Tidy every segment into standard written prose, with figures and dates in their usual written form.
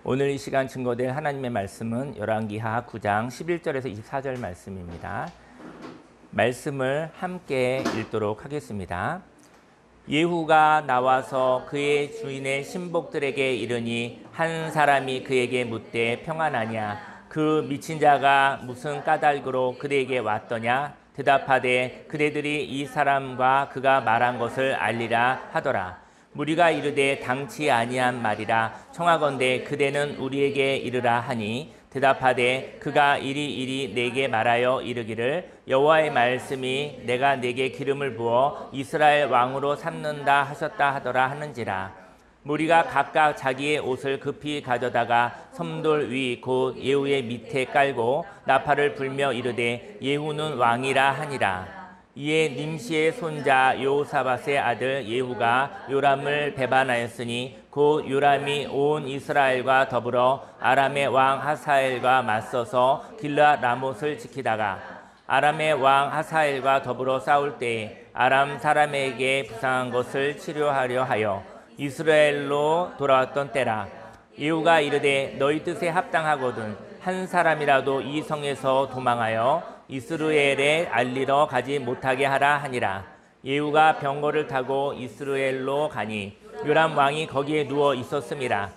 오늘 이 시간 증거될 하나님의 말씀은 열왕기하 9장 11절에서 24절 말씀입니다. 말씀을 함께 읽도록 하겠습니다. 예후가 나와서 그의 주인의 신복들에게 이르니 한 사람이 그에게 묻되 평안하냐? 그 미친 자가 무슨 까닭으로 그에게 왔더냐? 대답하되 그대들이 이 사람과 그가 말한 것을 알리라 하더라. 무리가 이르되 당치 아니한 말이라. 청하건대 그대는 우리에게 이르라 하니 대답하되 그가 이리 내게 말하여 이르기를 여호와의 말씀이 내가 내게 기름을 부어 이스라엘 왕으로 삼는다 하셨다 하더라 하는지라. 무리가 각각 자기의 옷을 급히 가져다가 섬돌 위 곧 예후의 밑에 깔고 나팔을 불며 이르되 예후는 왕이라 하니라. 이에 nim시의 손자 여호사밧의 아들 예후가 요람을 배반하였으니 곧 요람이 온 이스라엘과 더불어 아람의 왕 하사엘과 맞서서 길르앗 라못을 지키다가 아람의 왕 하사엘과 더불어 싸울 때에 아람 사람에게 부상한 것을 치료하려 하여 이스라엘로 돌아왔던 때라. 예후가 이르되 너희 뜻에 합당하거든 한 사람이라도 이 성에서 도망하여 이스라엘에 알리러 가지 못하게 하라 하니라. 예후가 병거를 타고 이스라엘로 가니 요람 왕이 거기에 누워 있었음이라.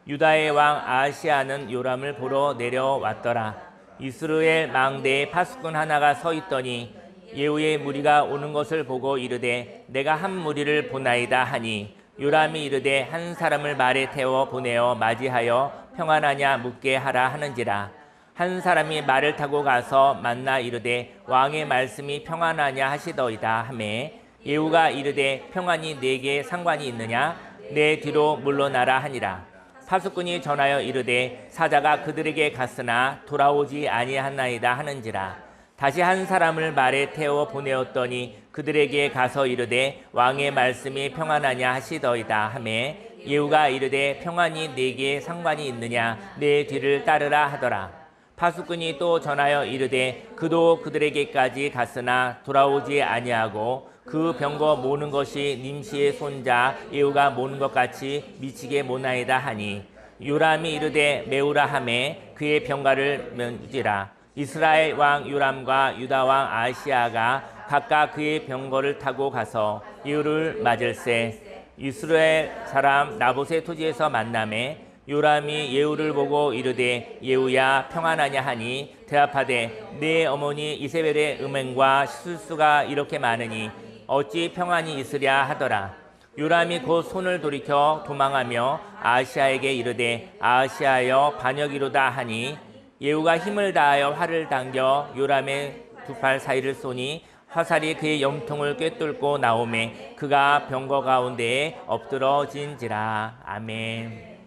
유다의 왕 아하시아는 요람을 보러 내려왔더라. 이스라엘 망대에 파수꾼 하나가 서 있더니 예후의 무리가 오는 것을 보고 이르되 내가 한 무리를 보나이다 하니 요람이 이르되 한 사람을 말에 태워 보내어 맞이하여 평안하냐 묻게 하라 하는지라. 한 사람이 말을 타고 가서 만나 이르되 왕의 말씀이 평안하냐 하시더이다 하매 예후가 이르되 평안이 내게 상관이 있느냐? 내 뒤로 물러나라 하니라. 파수꾼이 전하여 이르되 사자가 그들에게 갔으나 돌아오지 아니하나이다 하는지라. 다시 한 사람을 말에 태워 보내었더니 그들에게 가서 이르되 왕의 말씀이 평안하냐 하시더이다 하매 예후가 이르되 평안이 내게 상관이 있느냐? 내 뒤를 따르라 하더라. 파수꾼이 또 전하여 이르되 그도 그들에게까지 갔으나 돌아오지 아니하고 그 병거 모는 것이 nim시의 손자 예후가 모는 것 같이 미치게 모나이다 하니 요람이 이르되 메우라 하매 그의 병가를 면지라. 이스라엘 왕 요람과 유다 왕 아하시아가 각각 그의 병거를 타고 가서 예후를 맞을세. 이스라엘 사람 나봇의 토지에서 만나매 요람이 예후를 보고 이르되 예후야 평안하냐 하니 대답하되 내 어머니 이세벨의 음행과 실수가 이렇게 많으니 어찌 평안이 있으랴 하더라. 요람이 곧 손을 돌이켜 도망하며 아하시아에게 이르되 아하시아여 반역이로다 하니 예후가 힘을 다하여 활을 당겨 요람의 두 팔 사이를 쏘니 화살이 그의 염통을 꿰뚫고 나오매 그가 병거 가운데에 엎드러진지라. 아멘.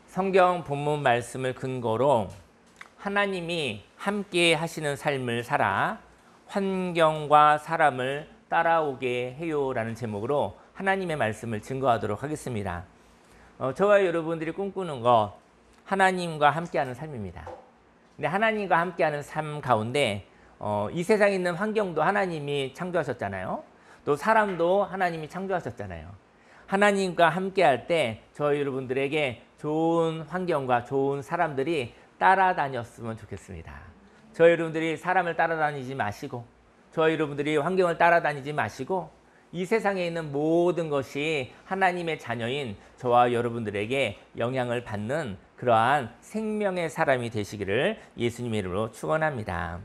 성경 본문 말씀을 근거로 하나님이 함께 하시는 삶을 살아 환경과 사람을 따라오게 해요라는 제목으로 하나님의 말씀을 증거하도록 하겠습니다. 저와 여러분들이 꿈꾸는 것 하나님과 함께하는 삶입니다. 근데 하나님과 함께하는 삶 가운데 이 세상에 있는 환경도 하나님이 창조하셨잖아요. 또 사람도 하나님이 창조하셨잖아요. 하나님과 함께할 때 저희 여러분들에게 좋은 환경과 좋은 사람들이 따라다녔으면 좋겠습니다. 저희 여러분들이 사람을 따라다니지 마시고 저희 여러분들이 환경을 따라다니지 마시고 이 세상에 있는 모든 것이 하나님의 자녀인 저와 여러분들에게 영향을 받는 그러한 생명의 사람이 되시기를 예수님의 이름으로 축원합니다.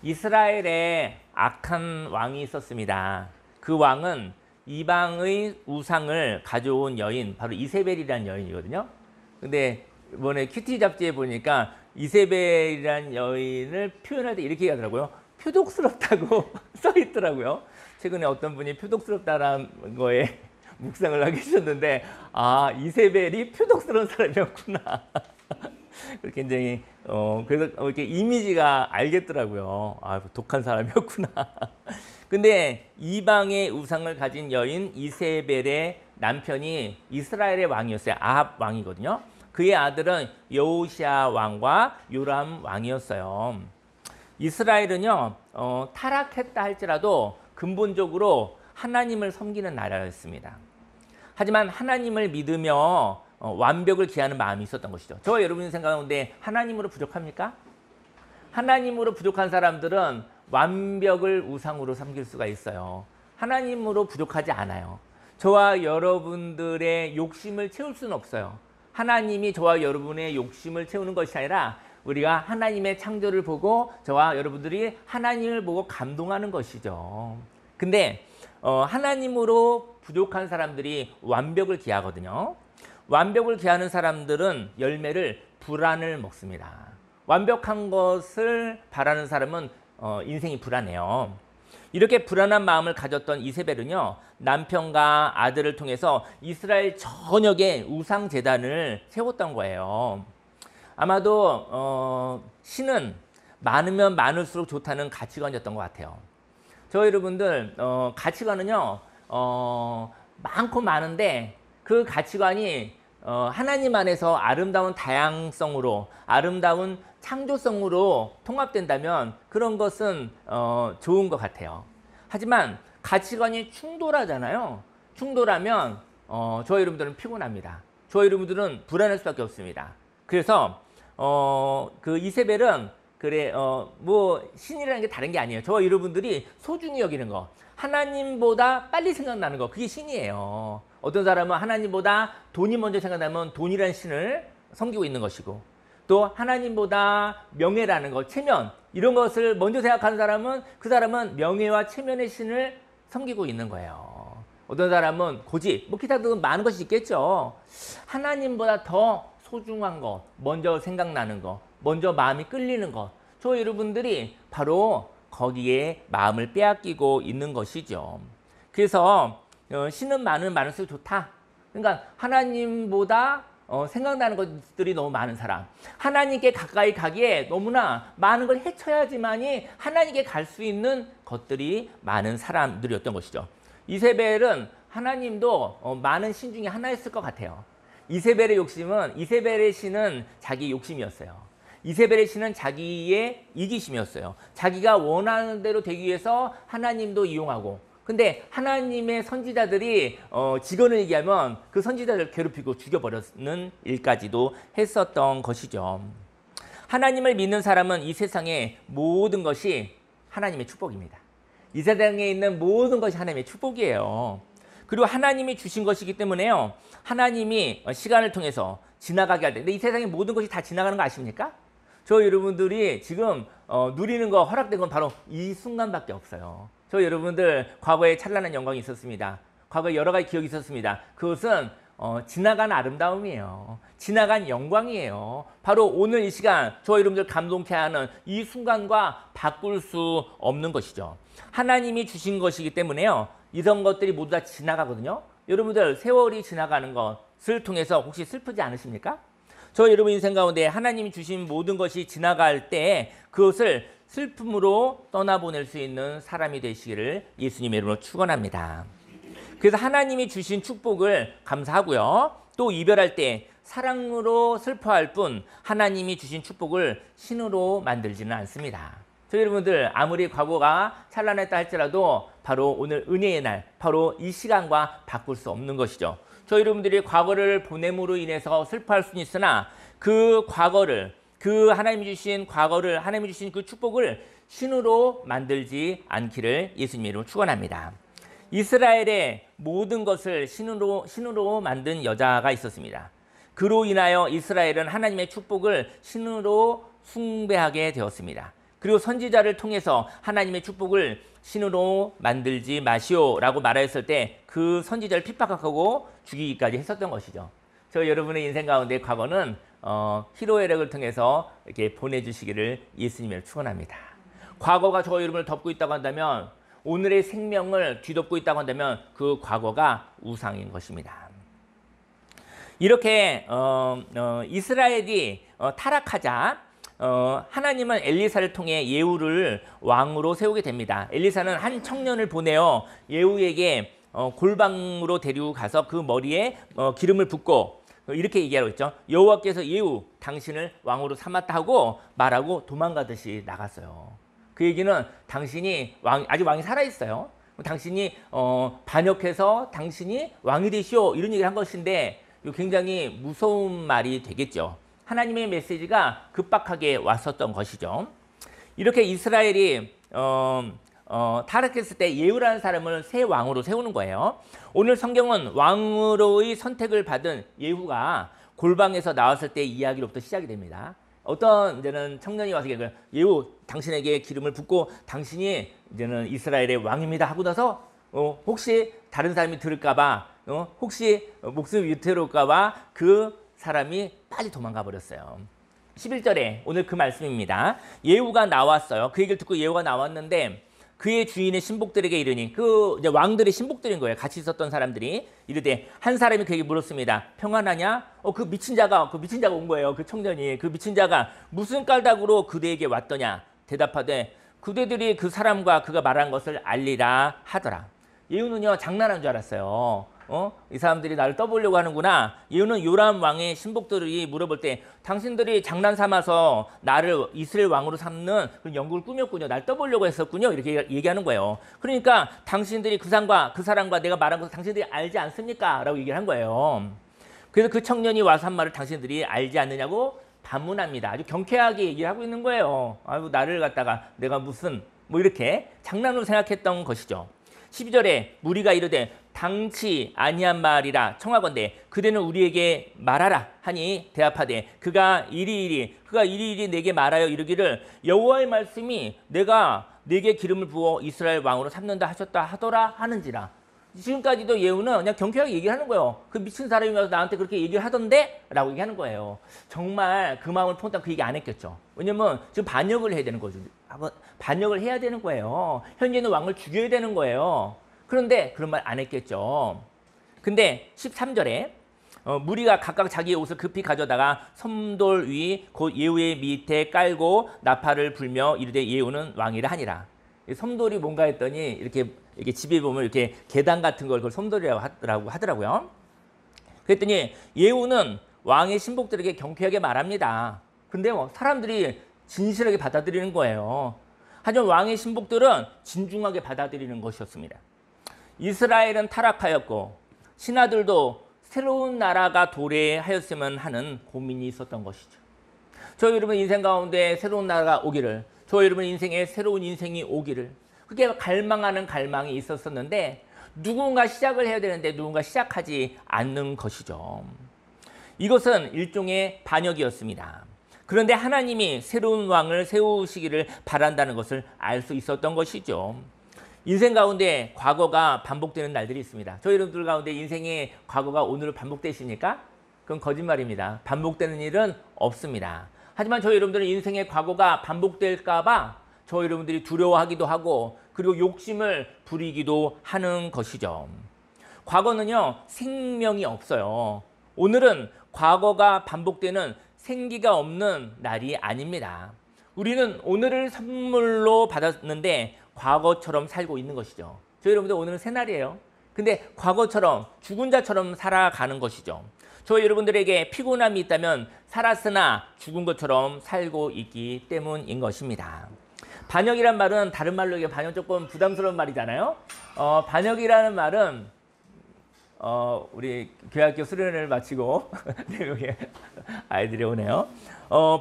이스라엘에 악한 왕이 있었습니다. 그 왕은 이방의 우상을 가져온 여인, 바로 이세벨이라는 여인이거든요. 근데 이번에 큐티 잡지에 보니까 이세벨이라는 여인을 표현할 때 이렇게 하더라고요. 표독스럽다고 써 있더라고요. 최근에 어떤 분이 표독스럽다라는 거에 묵상을 하고 계셨는데 아, 이세벨이 표독스러운 사람이었구나. 굉장히 그래서 이렇게 이미지가 알겠더라고요. 아, 독한 사람이었구나. 근데 이방의 우상을 가진 여인 이세벨의 남편이 이스라엘의 왕이었어요. 아합 왕이거든요. 그의 아들은 여호시아 왕과 요람 왕이었어요. 이스라엘은요, 타락했다 할지라도 근본적으로 하나님을 섬기는 나라였습니다. 하지만 하나님을 믿으며 완벽을 기하는 마음이 있었던 것이죠. 저와 여러분이 생각하는데 하나님으로 부족합니까? 하나님으로 부족한 사람들은 완벽을 우상으로 섬길 수가 있어요. 하나님으로 부족하지 않아요. 저와 여러분들의 욕심을 채울 수는 없어요. 하나님이 저와 여러분의 욕심을 채우는 것이 아니라 우리가 하나님의 창조를 보고 저와 여러분들이 하나님을 보고 감동하는 것이죠. 근데 하나님으로 부족한 사람들이 완벽을 기하거든요. 완벽을 기하는 사람들은 열매를 불안을 먹습니다. 완벽한 것을 바라는 사람은 인생이 불안해요. 이렇게 불안한 마음을 가졌던 이세벨은요, 남편과 아들을 통해서 이스라엘 전역에 우상 제단을 세웠던 거예요. 아마도 신은 많으면 많을수록 좋다는 가치관이었던 것 같아요. 저 여러분들 가치관은요, 많고 많은데 그 가치관이 하나님 안에서 아름다운 다양성으로, 아름다운 창조성으로 통합된다면 그런 것은 좋은 것 같아요. 하지만 가치관이 충돌하잖아요. 충돌하면 저희 여러분들은 피곤합니다. 저희 여러분들은 불안할 수밖에 없습니다. 그래서 그 이세벨은 뭐 신이라는 게 다른 게 아니에요. 저와 여러분들이 소중히 여기는 거, 하나님보다 빨리 생각나는 거, 그게 신이에요. 어떤 사람은 하나님보다 돈이 먼저 생각나면 돈이라는 신을 섬기고 있는 것이고, 또 하나님보다 명예라는 것, 체면, 이런 것을 먼저 생각하는 사람은 그 사람은 명예와 체면의 신을 섬기고 있는 거예요. 어떤 사람은 고집, 뭐 기타도 많은 것이 있겠죠. 하나님보다 더 소중한 것, 먼저 생각나는 것, 먼저 마음이 끌리는 것, 저 여러분들이 바로 거기에 마음을 빼앗기고 있는 것이죠. 그래서 신은 많을수록 좋다. 그러니까 하나님보다 생각나는 것들이 너무 많은 사람, 하나님께 가까이 가기에 너무나 많은 걸 헤쳐야지만이 하나님께 갈 수 있는 것들이 많은 사람들이었던 것이죠. 이세벨은 하나님도 많은 신 중에 하나였을 것 같아요. 이세벨의 신은 자기 욕심이었어요. 이세벨의 신은 자기의 이기심이었어요. 자기가 원하는 대로 되기 위해서 하나님도 이용하고, 근데 하나님의 선지자들이 직언을 얘기하면 그 선지자들을 괴롭히고 죽여버리는 일까지도 했었던 것이죠. 하나님을 믿는 사람은 이 세상의 모든 것이 하나님의 축복입니다. 이 세상에 있는 모든 것이 하나님의 축복이에요. 그리고 하나님이 주신 것이기 때문에요, 하나님이 시간을 통해서 지나가게 할 때, 근데 이 세상의 모든 것이 다 지나가는 거 아십니까? 저 여러분들이 지금 누리는 거, 허락된 건 바로 이 순간밖에 없어요. 저 여러분들 과거에 찬란한 영광이 있었습니다. 과거에 여러 가지 기억이 있었습니다. 그것은 지나간 아름다움이에요. 지나간 영광이에요. 바로 오늘 이 시간 저 여러분들 감동케 하는 이 순간과 바꿀 수 없는 것이죠. 하나님이 주신 것이기 때문에요, 이런 것들이 모두 다 지나가거든요. 여러분들 세월이 지나가는 것을 통해서 혹시 슬프지 않으십니까? 저 여러분 인생 가운데 하나님이 주신 모든 것이 지나갈 때 그것을 슬픔으로 떠나보낼 수 있는 사람이 되시기를 예수님의 이름으로 축원합니다. 그래서 하나님이 주신 축복을 감사하고요, 또 이별할 때 사랑으로 슬퍼할 뿐 하나님이 주신 축복을 신으로 만들지는 않습니다. 저 여러분들 아무리 과거가 찬란했다 할지라도 바로 오늘 은혜의 날, 바로 이 시간과 바꿀 수 없는 것이죠. 저 여러분들이 과거를 보냄으로 인해서 슬퍼할 수는 있으나 그 과거를, 그 하나님이 주신 과거를, 하나님이 주신 그 축복을 신으로 만들지 않기를 예수님의 이름으로 축원합니다. 이스라엘의 모든 것을 신으로 만든 여자가 있었습니다. 그로 인하여 이스라엘은 하나님의 축복을 신으로 숭배하게 되었습니다. 그리고 선지자를 통해서 하나님의 축복을 신으로 만들지 마시오라고 말하였을 때 그 선지자를 핍박하고 죽이기까지 했었던 것이죠. 저 여러분의 인생 가운데 과거는 희로애락을 통해서 이렇게 보내주시기를 예수님을 축원합니다. 과거가 저 여러분을 덮고 있다고 한다면, 오늘의 생명을 뒤덮고 있다고 한다면 그 과거가 우상인 것입니다. 이렇게 이스라엘이 타락하자 하나님은 엘리사를 통해 예후를 왕으로 세우게 됩니다. 엘리사는 한 청년을 보내어 예후에게 골방으로 데리고 가서 그 머리에 기름을 붓고 이렇게 얘기하고 있죠. 여호와께서 예후 당신을 왕으로 삼았다 하고 말하고 도망가듯이 나갔어요. 그 얘기는 당신이 아직 왕이 살아있어요. 당신이 반역해서 당신이 왕이 되시오 이런 얘기를 한 것인데 굉장히 무서운 말이 되겠죠. 하나님의 메시지가 급박하게 왔었던 것이죠. 이렇게 이스라엘이 타락했을 때 예후라는 사람을 새 왕으로 세우는 거예요. 오늘 성경은 왕으로의 선택을 받은 예후가 골방에서 나왔을 때 이야기로부터 시작이 됩니다. 어떤 이제는 청년이 와서 예후 당신에게 기름을 붓고 당신이 이제는 이스라엘의 왕입니다 하고 나서 혹시 다른 사람이 들을까봐 혹시 목숨이 위태로울까봐 그 사람이 빨리 도망가 버렸어요. 11절에 오늘 그 말씀입니다. 예후가 나왔어요. 그 얘기를 듣고 예후가 나왔는데 그의 주인의 신복들에게 이르니 그 이제 왕들의 신복들인 거예요. 같이 있었던 사람들이 이르되 한 사람이 그에게 물었습니다. 평안하냐? 그 미친 자가 온 거예요. 그 청년이 그 미친 자가 무슨 깔닥으로 그대에게 왔더냐? 대답하되 그대들이 그 사람과 그가 말한 것을 알리라 하더라. 예후는요 장난한 줄 알았어요. 이 사람들이 나를 떠보려고 하는구나. 예후는 요람 왕의 신복들이 물어볼 때 당신들이 장난 삼아서 나를 이스라엘 왕으로 삼는 그런 연구를 꾸몄군요. 날 떠보려고 했었군요. 이렇게 얘기하는 거예요. 그러니까 당신들이 그 사람과 내가 말한 것을 당신들이 알지 않습니까? 라고 얘기를 한 거예요. 그래서 그 청년이 와서 한 말을 당신들이 알지 않느냐고 반문합니다. 아주 경쾌하게 얘기를 하고 있는 거예요. 아이고 나를 갖다가 내가 무슨 이렇게 장난으로 생각했던 것이죠. 12절에 무리가 이르되 당치 아니한 말이라 청하건대 그대는 우리에게 말하라 하니 대답하되 그가 이리이리 내게 말하여 이르기를 여호와의 말씀이 내가 네게 기름을 부어 이스라엘 왕으로 삼는다 하셨다 하더라 하는지라. 지금까지도 예후는 그냥 경쾌하게 얘기하는 거예요. 그 미친 사람이 와서 나한테 그렇게 얘기를 하던데? 라고 얘기하는 거예요. 정말 그 마음을 품었다면 그 얘기 안 했겠죠. 왜냐면 지금 반역을 해야 되는 거죠. 반역을 해야 되는 거예요. 현재 있는 왕을 죽여야 되는 거예요. 그런데 그런 말 안 했겠죠. 근데 13절에 무리가 각각 자기의 옷을 급히 가져다가 섬돌 위 곧 예후의 밑에 깔고 나팔을 불며 이르되 예후는 왕이라 하니라. 섬돌이 뭔가 했더니 이렇게 집에 보면 이렇게 계단 같은 걸 그걸 섬돌이라고 하더라고요. 그랬더니 예후는 왕의 신복들에게 경쾌하게 말합니다. 근데 사람들이 진실하게 받아들이는 거예요. 하지만 왕의 신복들은 진중하게 받아들이는 것이었습니다. 이스라엘은 타락하였고 신하들도 새로운 나라가 도래하였으면 하는 고민이 있었던 것이죠. 저희 여러분 인생 가운데 새로운 나라가 오기를, 저희 여러분 인생에 새로운 인생이 오기를 그게 갈망하는 갈망이 있었었는데 누군가 시작을 해야 되는데 누군가 시작하지 않는 것이죠. 이것은 일종의 반역이었습니다. 그런데 하나님이 새로운 왕을 세우시기를 바란다는 것을 알 수 있었던 것이죠. 인생 가운데 과거가 반복되는 날들이 있습니다. 저희 여러분들 가운데 인생의 과거가 오늘 반복되십니까? 그건 거짓말입니다. 반복되는 일은 없습니다. 하지만 저희 여러분들은 인생의 과거가 반복될까 봐 저희 여러분들이 두려워하기도 하고 그리고 욕심을 부리기도 하는 것이죠. 과거는요 생명이 없어요. 오늘은 과거가 반복되는 생기가 없는 날이 아닙니다. 우리는 오늘을 선물로 받았는데 과거처럼 살고 있는 것이죠. 저희 여러분들 오늘은 새날이에요. 근데 과거처럼 죽은 자처럼 살아가는 것이죠. 저희 여러분들에게 피곤함이 있다면 살았으나 죽은 것처럼 살고 있기 때문인 것입니다. 반역이란 말은 다른 말로 이게 반역 조금 부담스러운 말이잖아요. 반역이라는 말은 우리 교회학교 수련회를 마치고 아이들이 오네요.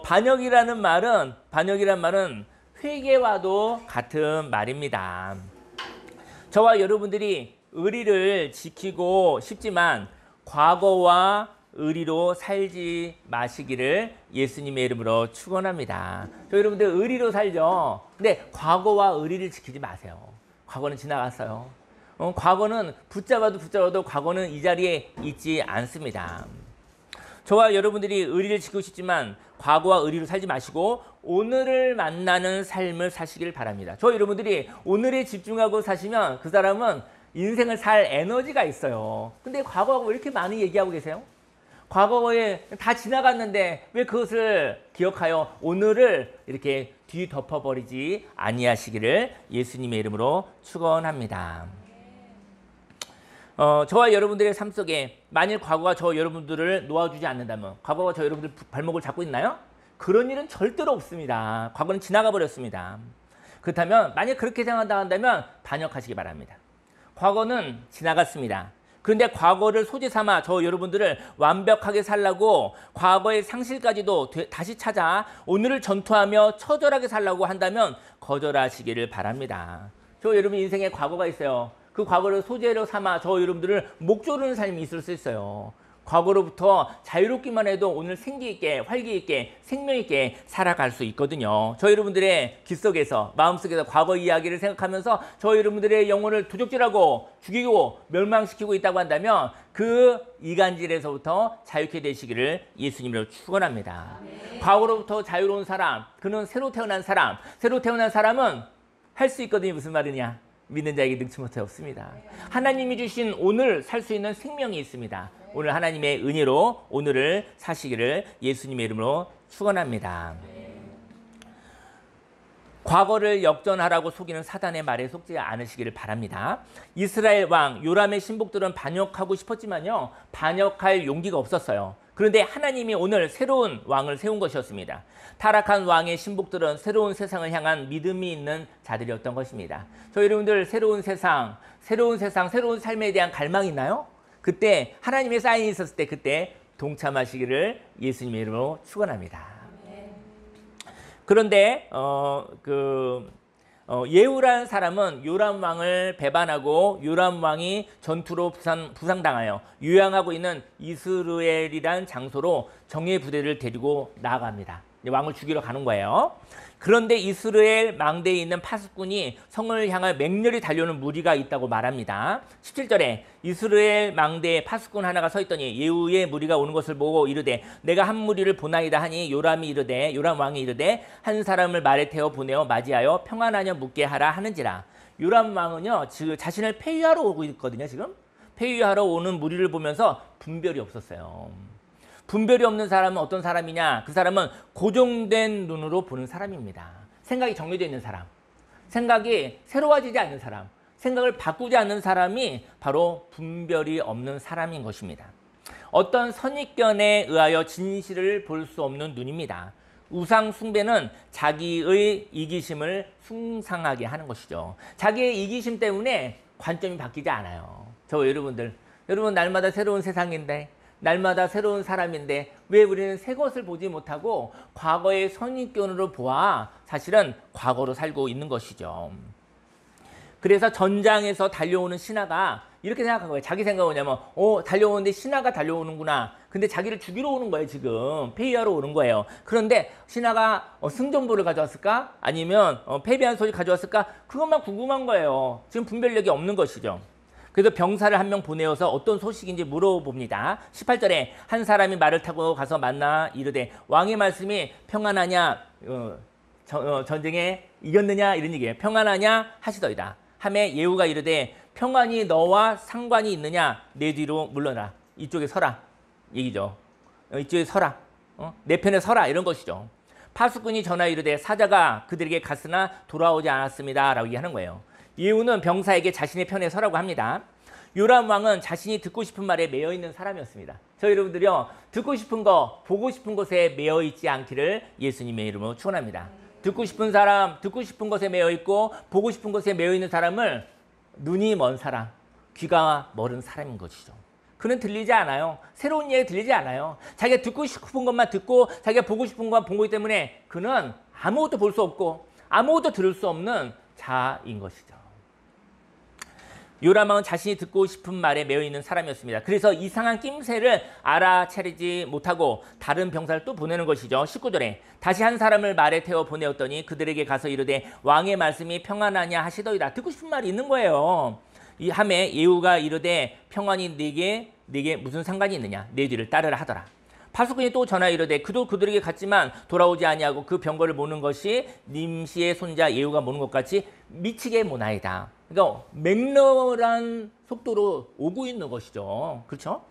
반역이라는 말은 회개와도 같은 말입니다. 저와 여러분들이 의리를 지키고 싶지만 과거와 의리로 살지 마시기를 예수님의 이름으로 축원합니다. 저 여러분들 의리로 살죠. 근데 과거와 의리를 지키지 마세요. 과거는 지나갔어요. 과거는 붙잡아도 과거는 이 자리에 있지 않습니다. 저와 여러분들이 의리를 지키고 싶지만 과거와 의리로 살지 마시고 오늘을 만나는 삶을 사시길 바랍니다. 저 여러분들이 오늘에 집중하고 사시면 그 사람은 인생을 살 에너지가 있어요. 근데 과거하고 왜 이렇게 많이 얘기하고 계세요? 과거에 다 지나갔는데 왜 그것을 기억하여 오늘을 이렇게 뒤덮어버리지 아니하시기를 예수님의 이름으로 축원합니다. 저와 여러분들의 삶 속에 만일 과거가 저 여러분들을 놓아주지 않는다면 과거가 저 여러분들 발목을 잡고 있나요? 그런 일은 절대로 없습니다. 과거는 지나가 버렸습니다. 그렇다면 만약 그렇게 생각한다면 반역하시기 바랍니다. 과거는 지나갔습니다. 그런데 과거를 소재 삼아 저 여러분들을 완벽하게 살라고 과거의 상실까지도 다시 찾아 오늘을 전투하며 처절하게 살라고 한다면 거절하시기를 바랍니다. 저 여러분 인생에 과거가 있어요. 그 과거를 소재로 삼아 저 여러분들을 목 조르는 삶이 있을 수 있어요. 과거로부터 자유롭기만 해도 오늘 생기 있게, 활기 있게, 생명 있게 살아갈 수 있거든요. 저 여러분들의 귓속에서, 마음속에서 과거 이야기를 생각하면서 저 여러분들의 영혼을 도적질하고 죽이고 멸망시키고 있다고 한다면 그 이간질에서부터 자유케 되시기를 예수님으로 축원합니다. 과거로부터 자유로운 사람, 그는 새로 태어난 사람, 새로 태어난 사람은 할 수 있거든요. 무슨 말이냐? 믿는 자에게 능치 못해 없습니다. 하나님이 주신 오늘 살 수 있는 생명이 있습니다. 오늘 하나님의 은혜로 오늘을 사시기를 예수님의 이름으로 축원합니다. 과거를 역전하라고 속이는 사단의 말에 속지 않으시기를 바랍니다. 이스라엘 왕 요람의 신복들은 반역하고 싶었지만요, 반역할 용기가 없었어요. 그런데 하나님이 오늘 새로운 왕을 세운 것이었습니다. 타락한 왕의 신복들은 새로운 세상을 향한 믿음이 있는 자들이었던 것입니다. 저희 여러분들 새로운 세상, 새로운 삶에 대한 갈망이 있나요? 그때 하나님의 사인이 있었을 때 그때 동참하시기를 예수님의 이름으로 축원합니다. 그런데 예후라는 사람은 요람 왕을 배반하고 요람 왕이 전투로 부상당하여 요양하고 있는 이스라엘이라는 장소로 정예 부대를 데리고 나아갑니다. 왕을 죽이러 가는 거예요. 그런데 이스라엘 망대에 있는 파수꾼이 성을 향해 맹렬히 달려오는 무리가 있다고 말합니다. 17절에 이스라엘 망대에 파수꾼 하나가 서 있더니 예후의 무리가 오는 것을 보고 이르되 내가 한 무리를 보나이다 하니 요람 왕이 이르되 한 사람을 말에 태워 보내어 맞이하여 평안하냐 묻게 하라 하는지라. 요람 왕은요 자신을 폐위하러 오고 있거든요. 지금 폐위하러 오는 무리를 보면서 분별이 없었어요. 분별이 없는 사람은 어떤 사람이냐? 그 사람은 고정된 눈으로 보는 사람입니다. 생각이 정리되어 있는 사람, 생각이 새로워지지 않는 사람, 생각을 바꾸지 않는 사람이 바로 분별이 없는 사람인 것입니다. 어떤 선입견에 의하여 진실을 볼 수 없는 눈입니다. 우상 숭배는 자기의 이기심을 숭상하게 하는 것이죠. 자기의 이기심 때문에 관점이 바뀌지 않아요. 여러분 날마다 새로운 세상인데, 날마다 새로운 사람인데 왜 우리는 새 것을 보지 못하고 과거의 선입견으로 보아 사실은 과거로 살고 있는 것이죠. 그래서 전장에서 달려오는 신하가 이렇게 생각한 거예요. 자기 생각은 뭐냐면 달려오는데 신하가 달려오는구나. 근데 자기를 죽이러 오는 거예요. 지금 폐위하러 오는 거예요. 그런데 신하가 승전보를 가져왔을까? 아니면 패배한 소리 가져왔을까? 그것만 궁금한 거예요. 지금 분별력이 없는 것이죠. 그래서 병사를 한 명 보내어서 어떤 소식인지 물어봅니다. 18절에 한 사람이 말을 타고 가서 만나 이르되 왕의 말씀이 평안하냐, 전쟁에 이겼느냐 이런 얘기예요. 평안하냐 하시더이다. 하매 예후가 이르되 평안이 너와 상관이 있느냐, 내 뒤로 물러나, 이쪽에 서라 얘기죠. 이쪽에 서라, 내 편에 서라 이런 것이죠. 파수꾼이 전하 이르되 사자가 그들에게 갔으나 돌아오지 않았습니다 라고 얘기하는 거예요. 예후는 병사에게 자신의 편에 서라고 합니다. 요람 왕은 자신이 듣고 싶은 말에 매여 있는 사람이었습니다. 저희 여러분들이요, 듣고 싶은 거, 보고 싶은 것에 매여 있지 않기를 예수님의 이름으로 축원합니다. 듣고 싶은 사람, 듣고 싶은 것에 매여 있고 보고 싶은 것에 매여 있는 사람을 눈이 먼 사람, 귀가 멀은 사람인 것이죠. 그는 들리지 않아요. 새로운 이야기 들리지 않아요. 자기가 듣고 싶은 것만 듣고 자기가 보고 싶은 것만 본 거기 때문에 그는 아무것도 볼 수 없고 아무것도 들을 수 없는 자인 것이죠. 요람 왕은 자신이 듣고 싶은 말에 매여 있는 사람이었습니다. 그래서 이상한 낌새를 알아차리지 못하고 다른 병사를 또 보내는 것이죠. 19절에 다시 한 사람을 말에 태워 보내었더니 그들에게 가서 이르되 왕의 말씀이 평안하냐 하시더이다. 듣고 싶은 말이 있는 거예요. 이 함에 예후가 이르되 평안이 네게 무슨 상관이 있느냐, 내 뒤를 따르라 하더라. 파수꾼이 또 전하 이르되 그도 그들에게 갔지만 돌아오지 아니하고 그 병거를 모는 것이 님시의 손자 예후가 모는 것 같이 미치게 모나이다. 그러니까 맹렬한 속도로 오고 있는 것이죠. 그렇죠?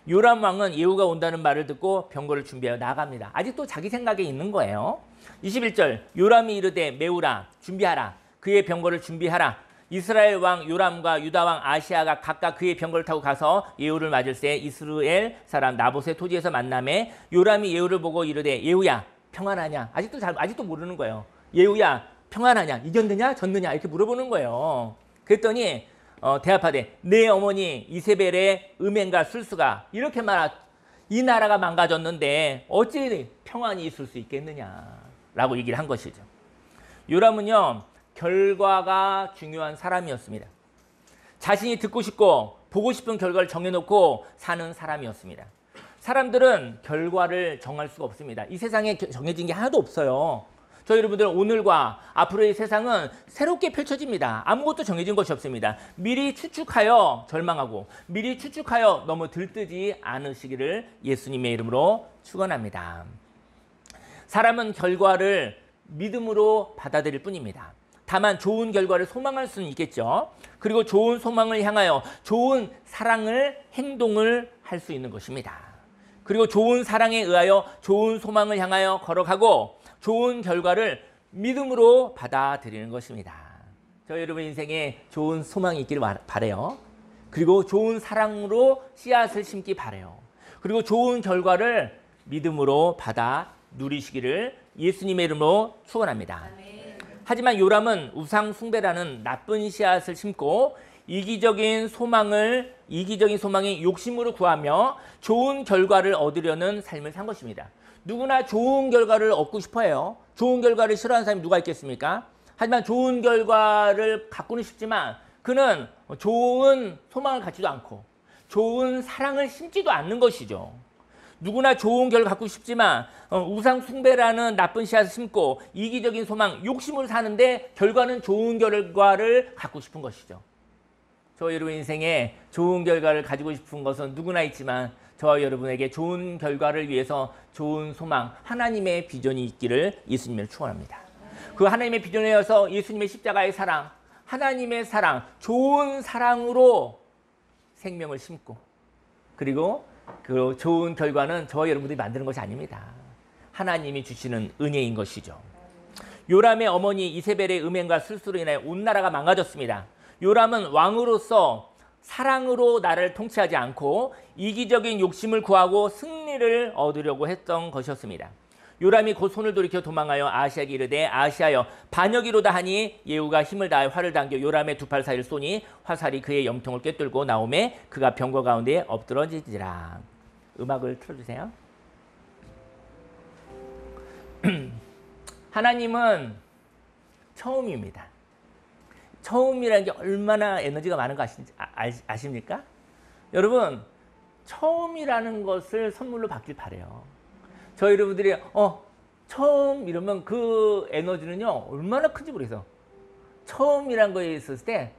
요람 왕은 예후가 온다는 말을 듣고 병거를 준비하여 나갑니다. 아직도 자기 생각에 있는 거예요. 21절 요람이 이르되 메우라, 준비하라, 그의 병거를 준비하라. 이스라엘 왕 요람과 유다 왕 아시아가 각각 그의 병거를 타고 가서 예후를 맞을새 이스라엘 사람 나봇의 토지에서 만남에 요람이 예후를 보고 이르되 예후야 평안하냐. 아직도 모르는 거예요. 예후야 평안하냐? 이겼느냐? 졌느냐? 이렇게 물어보는 거예요. 그랬더니 대답하되 내 어머니 이세벨의 음행과 술수가 이렇게 말하 이 나라가 망가졌는데 어찌 평안이 있을 수 있겠느냐라고 얘기를 한 것이죠. 요람은요 결과가 중요한 사람이었습니다. 자신이 듣고 싶고 보고 싶은 결과를 정해놓고 사는 사람이었습니다. 사람들은 결과를 정할 수가 없습니다. 이 세상에 정해진 게 하나도 없어요. 저희 여러분들 오늘과 앞으로의 세상은 새롭게 펼쳐집니다. 아무것도 정해진 것이 없습니다. 미리 추측하여 절망하고 미리 추측하여 너무 들뜨지 않으시기를 예수님의 이름으로 축원합니다. 사람은 결과를 믿음으로 받아들일 뿐입니다. 다만 좋은 결과를 소망할 수는 있겠죠. 그리고 좋은 소망을 향하여 좋은 사랑을 행동을 할 수 있는 것입니다. 그리고 좋은 사랑에 의하여 좋은 소망을 향하여 걸어가고 좋은 결과를 믿음으로 받아들이는 것입니다. 저희 여러분 인생에 좋은 소망이 있기를 바라요. 그리고 좋은 사랑으로 씨앗을 심기 바라요. 그리고 좋은 결과를 믿음으로 받아 누리시기를 예수님의 이름으로 축원합니다. 하지만 요람은 우상 숭배라는 나쁜 씨앗을 심고 이기적인 소망의 욕심으로 구하며 좋은 결과를 얻으려는 삶을 산 것입니다. 누구나 좋은 결과를 얻고 싶어 해요. 좋은 결과를 싫어하는 사람이 누가 있겠습니까? 하지만 좋은 결과를 갖고는 싶지만 그는 좋은 소망을 갖지도 않고 좋은 사랑을 심지도 않는 것이죠. 누구나 좋은 결과 갖고 싶지만 우상 숭배라는 나쁜 씨앗을 심고 이기적인 소망, 욕심을 사는데 결과는 좋은 결과를 갖고 싶은 것이죠. 저와 여러분 인생에 좋은 결과를 가지고 싶은 것은 누구나 있지만 저와 여러분에게 좋은 결과를 위해서 좋은 소망, 하나님의 비전이 있기를 예수님을 축원합니다. 그 하나님의 비전에 의해서 예수님의 십자가의 사랑, 하나님의 사랑, 좋은 사랑으로 생명을 심고 그리고 그 좋은 결과는 저와 여러분들이 만드는 것이 아닙니다. 하나님이 주시는 은혜인 것이죠. 요람의 어머니 이세벨의 음행과 술수로 인하여 온 나라가 망가졌습니다. 요람은 왕으로서 사랑으로 나라를 통치하지 않고 이기적인 욕심을 구하고 승리를 얻으려고 했던 것이었습니다. 요람이 곧 손을 돌이켜 도망하여 아하시아에게 이르되 아하시아여 반역이로다 하니 예후가 힘을 다하여 활을 당겨 요람의 두 팔 사이를 쏘니 화살이 그의 염통을 꿰뚫고 나오매 그가 병거 가운데에 엎드러지지라. 음악을 틀어주세요. 하나님은 처음입니다. 처음이라는 게 얼마나 에너지가 많은 거 아십니까? 여러분 처음이라는 것을 선물로 받길 바래요. 저희 여러분들이 처음 이러면 그 에너지는요 얼마나 큰지 모르겠어요. 처음이란 거에 있었을 때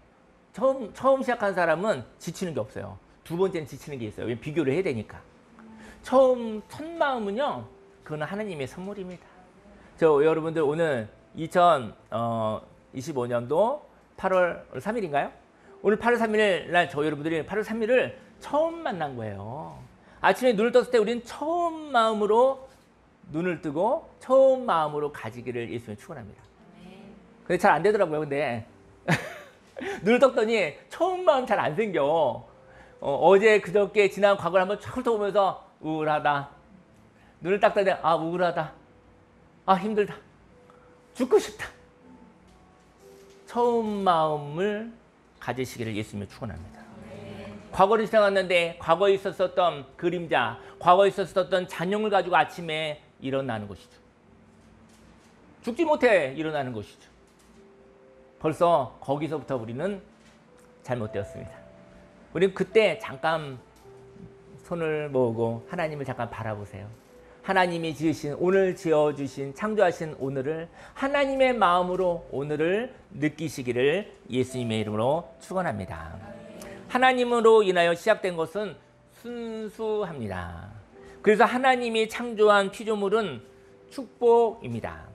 처음 시작한 사람은 지치는 게 없어요. 두 번째는 지치는 게 있어요. 왜? 비교를 해야 되니까. 첫 마음은요 그거는 하나님의 선물입니다. 저 여러분들 오늘 2025년도 8월 3일인가요? 오늘 8월 3일 날 저희 여러분들이 8월 3일을 처음 만난 거예요. 아침에 눈을 떴을 때 우리는 처음 마음으로 눈을 뜨고 처음 마음으로 가지기를 예수님 축원합니다. 근데 잘 안 되더라고요. 근데 눈을 떴더니 처음 마음 잘 안 생겨. 어제 그저께 지난 과거를 한번 쫙 훑어보면서 우울하다. 눈을 딱 뜨는데 우울하다. 힘들다. 죽고 싶다. 처음 마음을 가지시기를 예수님을 축원합니다. 과거를 지나갔는데 과거에 있었던 그림자, 과거에 있었던 잔용을 가지고 아침에 일어나는 것이죠. 죽지 못해 일어나는 것이죠. 벌써 거기서부터 우리는 잘못되었습니다. 우리는 그때 잠깐 손을 모으고 하나님을 잠깐 바라보세요. 하나님이 지으신 오늘 지어주신 창조하신 오늘을 하나님의 마음으로 오늘을 느끼시기를 예수님의 이름으로 축원합니다. 하나님으로 인하여 시작된 것은 순수합니다. 그래서 하나님이 창조한 피조물은 축복입니다.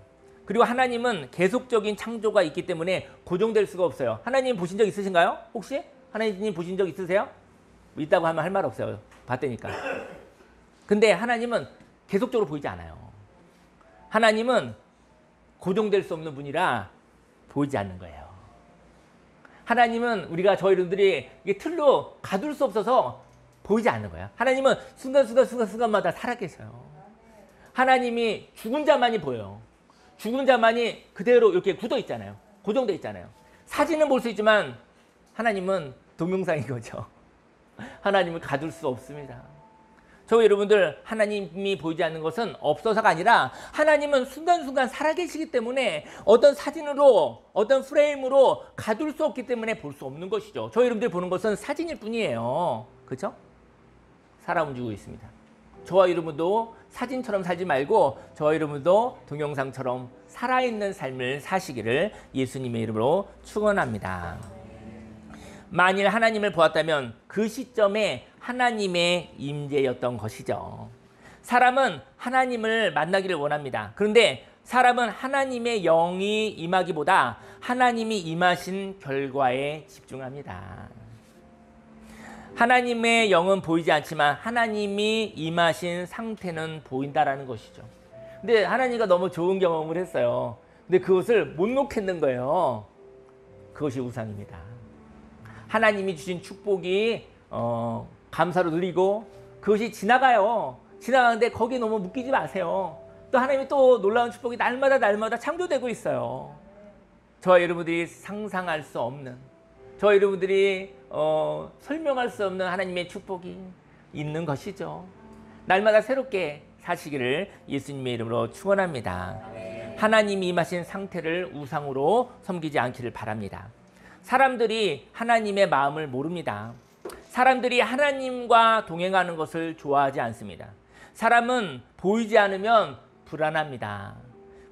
그리고 하나님은 계속적인 창조가 있기 때문에 고정될 수가 없어요. 하나님 보신 적 있으신가요? 혹시? 하나님 보신 적 있으세요? 있다고 하면 할 말 없어요. 봤다니까. 근데 하나님은 계속적으로 보이지 않아요. 하나님은 고정될 수 없는 분이라 보이지 않는 거예요. 하나님은 우리가 저희들이 이게 틀로 가둘 수 없어서 보이지 않는 거예요. 하나님은 순간마다 살아계셔요. 하나님이 죽은 자만이 보여요. 죽은 자만이 그대로 이렇게 굳어 있잖아요. 고정돼 있잖아요. 사진은 볼 수 있지만 하나님은 동영상인 거죠. 하나님을 가둘 수 없습니다. 저 여러분들 하나님이 보이지 않는 것은 없어서가 아니라 하나님은 순간순간 살아계시기 때문에 어떤 사진으로 어떤 프레임으로 가둘 수 없기 때문에 볼 수 없는 것이죠. 저 여러분들 보는 것은 사진일 뿐이에요. 그렇죠? 살아 움직이고 있습니다. 저와 여러분도 사진처럼 살지 말고 저와 여러분도 동영상처럼 살아있는 삶을 사시기를 예수님의 이름으로 축원합니다. 만일 하나님을 보았다면 그 시점에 하나님의 임재였던 것이죠. 사람은 하나님을 만나기를 원합니다. 그런데 사람은 하나님의 영이 임하기보다 하나님이 임하신 결과에 집중합니다. 하나님의 영은 보이지 않지만 하나님이 임하신 상태는 보인다라는 것이죠. 근데 하나님과 너무 좋은 경험을 했어요. 근데 그것을 못 놓겠는 거예요. 그것이 우상입니다. 하나님이 주신 축복이 감사로 누리고 그것이 지나가요. 지나가는데 거기에 너무 묶이지 마세요. 또 하나님이 또 놀라운 축복이 날마다 창조되고 있어요. 저와 여러분들이 상상할 수 없는, 저와 여러분들이 설명할 수 없는 하나님의 축복이 있는 것이죠. 날마다 새롭게 사시기를 예수님의 이름으로 축원합니다. 하나님이 임하신 상태를 우상으로 섬기지 않기를 바랍니다. 사람들이 하나님의 마음을 모릅니다. 사람들이 하나님과 동행하는 것을 좋아하지 않습니다. 사람은 보이지 않으면 불안합니다.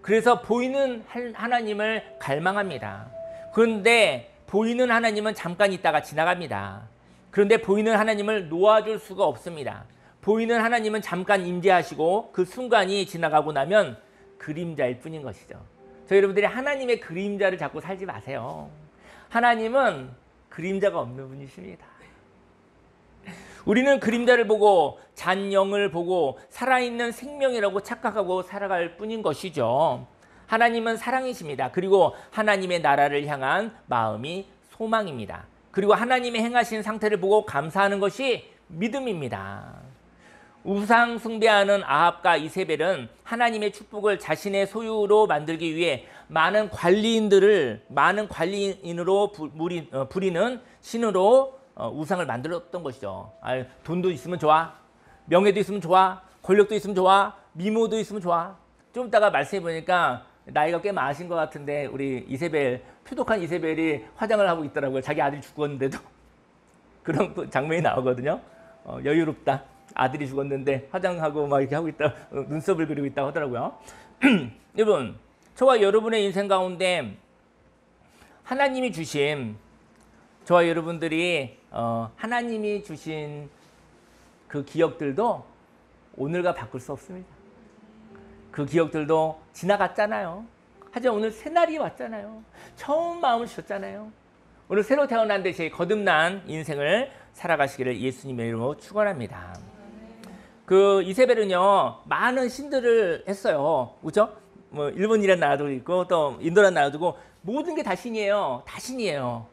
그래서 보이는 하나님을 갈망합니다. 그런데 보이는 하나님은 잠깐 있다가 지나갑니다. 그런데 보이는 하나님을 놓아줄 수가 없습니다. 보이는 하나님은 잠깐 임재하시고 그 순간이 지나가고 나면 그림자일 뿐인 것이죠. 저희 여러분들이 하나님의 그림자를 잡고 살지 마세요. 하나님은 그림자가 없는 분이십니다. 우리는 그림자를 보고 잔영을 보고 살아있는 생명이라고 착각하고 살아갈 뿐인 것이죠. 하나님은 사랑이십니다. 그리고 하나님의 나라를 향한 마음이 소망입니다. 그리고 하나님의 행하신 상태를 보고 감사하는 것이 믿음입니다. 우상 숭배하는 아합과 이세벨은 하나님의 축복을 자신의 소유로 만들기 위해 많은 관리인으로 부리는 신으로 우상을 만들었던 것이죠. 돈도 있으면 좋아, 명예도 있으면 좋아, 권력도 있으면 좋아, 미모도 있으면 좋아. 좀 이따가 말씀해 보니까 나이가 꽤 많으신 것 같은데 우리 이세벨, 표독한 이세벨이 화장을 하고 있더라고요. 자기 아들이 죽었는데도. 그런 장면이 나오거든요. 여유롭다. 아들이 죽었는데 화장하고 막 이렇게 하고 있다, 눈썹을 그리고 있다고 하더라고요. 여러분, 저와 여러분의 인생 가운데 하나님이 주신, 저와 여러분들이 하나님이 주신 그 기억들도 오늘과 바꿀 수 없습니다. 그 기억들도 지나갔잖아요. 하지만 오늘 새날이 왔잖아요. 처음 마음을 주셨잖아요. 오늘 새로 태어난 듯이 거듭난 인생을 살아가시기를 예수님의 이름으로 축원합니다. 그 이세벨은요, 많은 신들을 했어요. 그렇죠? 뭐 일본이라는 나라도 있고 또 인도라는 나라도 있고 모든 게 다 신이에요. 다 신이에요.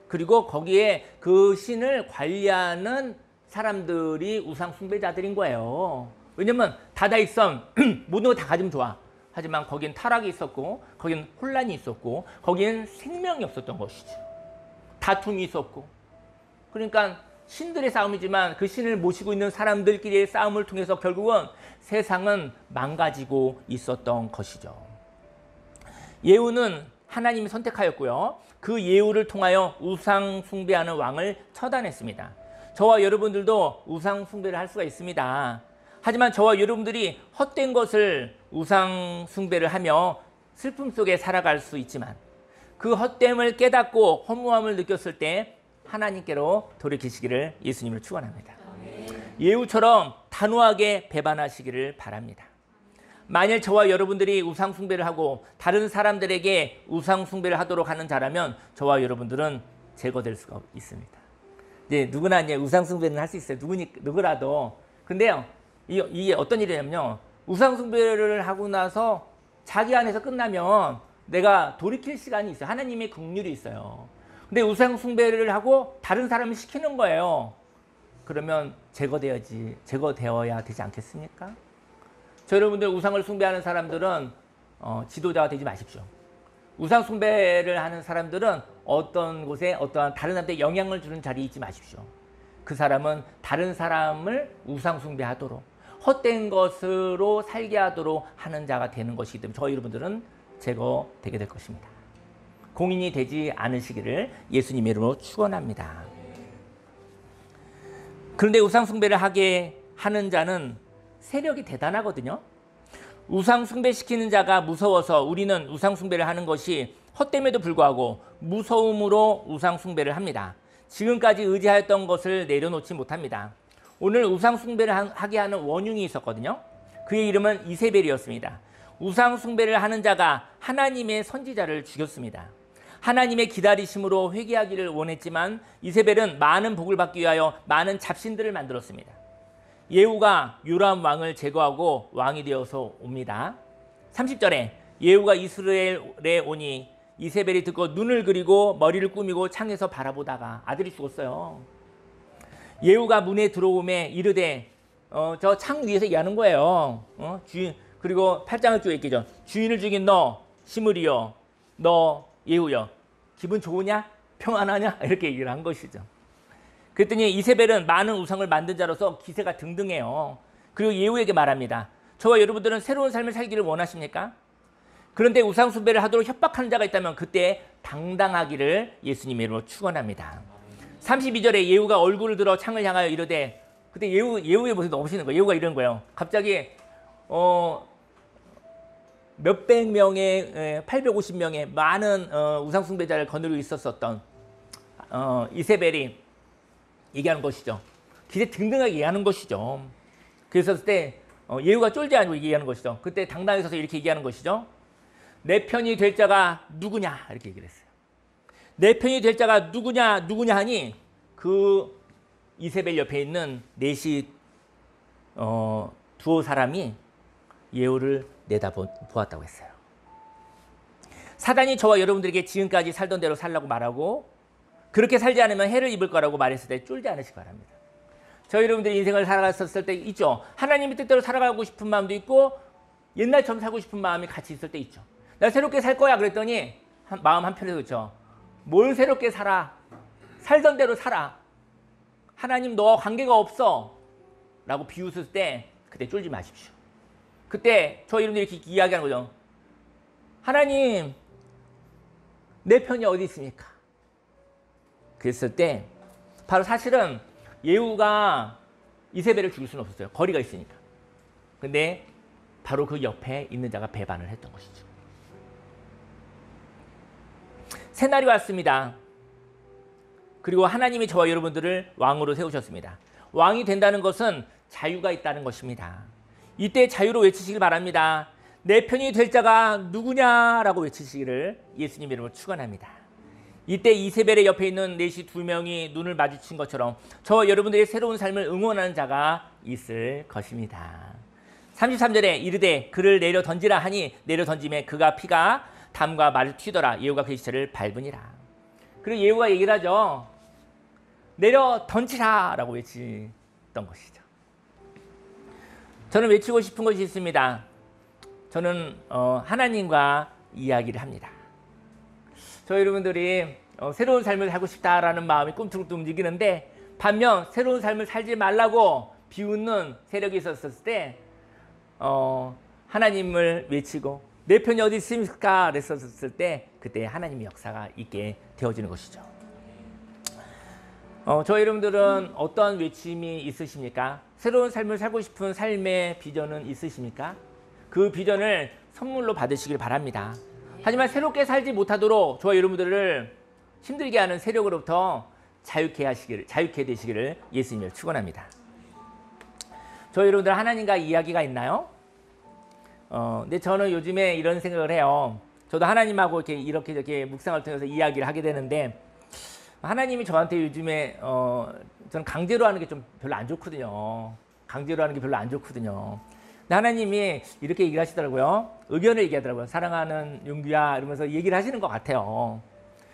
그리고 거기에 그 신을 관리하는 사람들이 우상 숭배자들인 거예요. 왜냐면 다다익선 모든 거 다 가지면 좋아. 하지만 거긴 타락이 있었고 거긴 혼란이 있었고 거기는 생명이 없었던 것이죠. 다툼이 있었고. 그러니까 신들의 싸움이지만 그 신을 모시고 있는 사람들끼리의 싸움을 통해서 결국은 세상은 망가지고 있었던 것이죠. 예후는 하나님이 선택하였고요. 그 예후를 통하여 우상 숭배하는 왕을 처단했습니다. 저와 여러분들도 우상 숭배를 할 수가 있습니다. 하지만 저와 여러분들이 헛된 것을 우상 숭배를 하며 슬픔 속에 살아갈 수 있지만 그 헛됨을 깨닫고 허무함을 느꼈을 때 하나님께로 돌이키시기를 예수님을 축원합니다. 예후처럼 단호하게 배반하시기를 바랍니다. 만일 저와 여러분들이 우상 숭배를 하고 다른 사람들에게 우상 숭배를 하도록 하는 자라면 저와 여러분들은 제거될 수가 있습니다. 이제 누구나 이제 우상 숭배는 할 수 있어요. 누구라도. 근데요, 이게 어떤 일이냐면요, 우상 숭배를 하고 나서 자기 안에서 끝나면 내가 돌이킬 시간이 있어요. 하나님의 긍휼이 있어요. 근데 우상 숭배를 하고 다른 사람을 시키는 거예요. 그러면 제거되어야 되지 않겠습니까? 저 여러분들 우상을 숭배하는 사람들은 지도자가 되지 마십시오. 우상 숭배를 하는 사람들은 어떤 곳에 어떠한 다른 사람한테 영향을 주는 자리에 있지 마십시오. 그 사람은 다른 사람을 우상 숭배하도록 헛된 것으로 살게 하도록 하는 자가 되는 것이기 때문에 저희 여러분들은 제거되게 될 것입니다. 공인이 되지 않으시기를 예수님의 이름으로 축원합니다. 그런데 우상 숭배를 하게 하는 자는 세력이 대단하거든요. 우상 숭배시키는 자가 무서워서 우리는 우상 숭배를 하는 것이 헛됨에도 불구하고 무서움으로 우상 숭배를 합니다. 지금까지 의지하였던 것을 내려놓지 못합니다. 오늘 우상 숭배를 하게 하는 원흉이 있었거든요. 그의 이름은 이세벨이었습니다. 우상 숭배를 하는 자가 하나님의 선지자를 죽였습니다. 하나님의 기다리심으로 회개하기를 원했지만 이세벨은 많은 복을 받기 위하여 많은 잡신들을 만들었습니다. 예후가 요람 왕을 제거하고 왕이 되어서 옵니다. 30절에 예후가 이스라엘에 오니 이세벨이 듣고 눈을 그리고 머리를 꾸미고 창에서 바라보다가 아들이 죽었어요. 예후가 문에 들어오매 이르되 저 창 위에서 얘기하는 거예요. 주인, 그리고 8장을 쭉 읽기죠. 주인을 죽인 너 시므리여, 너 예후여, 기분 좋으냐? 평안하냐? 이렇게 얘기를 한 것이죠. 그랬더니 이세벨은 많은 우상을 만든 자로서 기세가 등등해요. 그리고 예후에게 말합니다. 저와 여러분들은 새로운 삶을 살기를 원하십니까? 그런데 우상 숭배를 하도록 협박하는 자가 있다면 그때 당당하기를 예수님의 이름으로 축원합니다. 32절에 예후가 얼굴을 들어 창을 향하여 이르되, 그때 예후의 모습이 너무 멋있는 거예요. 예후가 이런 거예요. 갑자기 몇백 명의 850명의 많은 우상 숭배자를 거느리고 있었던 이세벨이 얘기하는 것이죠. 기세 등등하게 얘기하는 것이죠. 그래서 그때 예후가 쫄지 않고 얘기하는 것이죠. 그때 당당히 서서 이렇게 얘기하는 것이죠. 내 편이 될 자가 누구냐 이렇게 얘기를 했어요. 내 편이 될 자가 누구냐 하니 그 이세벨 옆에 있는 넷이 두어 사람이 예후를 내다보았다고 했어요. 사단이 저와 여러분들에게 지금까지 살던 대로 살라고 말하고 그렇게 살지 않으면 해를 입을 거라고 말했을 때 쫄지 않으시기 바랍니다. 저희 여러분들이 인생을 살아갔었을 때 있죠. 하나님의 뜻대로 살아가고 싶은 마음도 있고 옛날처럼 살고 싶은 마음이 같이 있을 때 있죠. 나 새롭게 살 거야 그랬더니 마음 한편에서 그렇죠. 뭘 새롭게 살아? 살던 대로 살아. 하나님 너와 관계가 없어 라고 비웃을 때 그때 쫄지 마십시오. 그때 저희 여러분들이 이렇게 이야기하는 거죠. 하나님 내 편이 어디 있습니까? 그랬을 때 바로 사실은 예후가 이세벨을 죽일 수는 없었어요. 거리가 있으니까. 근데 바로 그 옆에 있는 자가 배반을 했던 것이죠. 새날이 왔습니다. 그리고 하나님이 저와 여러분들을 왕으로 세우셨습니다. 왕이 된다는 것은 자유가 있다는 것입니다. 이때 자유로 외치시길 바랍니다. 내 편이 될 자가 누구냐라고 외치시기를 예수님 이름으로 축원합니다. 이때 이세벨의 옆에 있는 넷이 두 명이 눈을 마주친 것처럼 저와 여러분들의 새로운 삶을 응원하는 자가 있을 것입니다. 33절에 이르되 그를 내려 던지라 하니 내려 던짐에 그가 피가 담과 말을 튀더라. 예후가 그 시체를 밟으니라. 그리고 예후가 얘기를 하죠. 내려 던지라 라고 외치던 것이죠. 저는 외치고 싶은 것이 있습니다. 저는 하나님과 이야기를 합니다. 저희 여러분들이 새로운 삶을 살고 싶다라는 마음이 꿈틀꿈틀 움직이는데 반면 새로운 삶을 살지 말라고 비웃는 세력이 있었을 때 하나님을 외치고 내 편이 어디 있습니까? 그랬었을 때 그때 하나님의 역사가 있게 되어지는 것이죠. 저희 여러분들은 어떤 외침이 있으십니까? 새로운 삶을 살고 싶은 삶의 비전은 있으십니까? 그 비전을 선물로 받으시길 바랍니다. 하지만 새롭게 살지 못하도록 저와 여러분들을 힘들게 하는 세력으로부터 자유케 되시기를 예수님을 축원합니다. 저희 여러분들 하나님과 이야기가 있나요? 근데 저는 요즘에 이런 생각을 해요. 저도 하나님하고 이렇게 묵상을 통해서 이야기를 하게 되는데 하나님이 저한테 요즘에 저는 강제로 하는 게 좀 별로 안 좋거든요. 강제로 하는 게 별로 안 좋거든요. 근데 하나님이 이렇게 얘기를 하시더라고요. 의견을 얘기하더라고요. 사랑하는 용규야 이러면서 얘기를 하시는 것 같아요.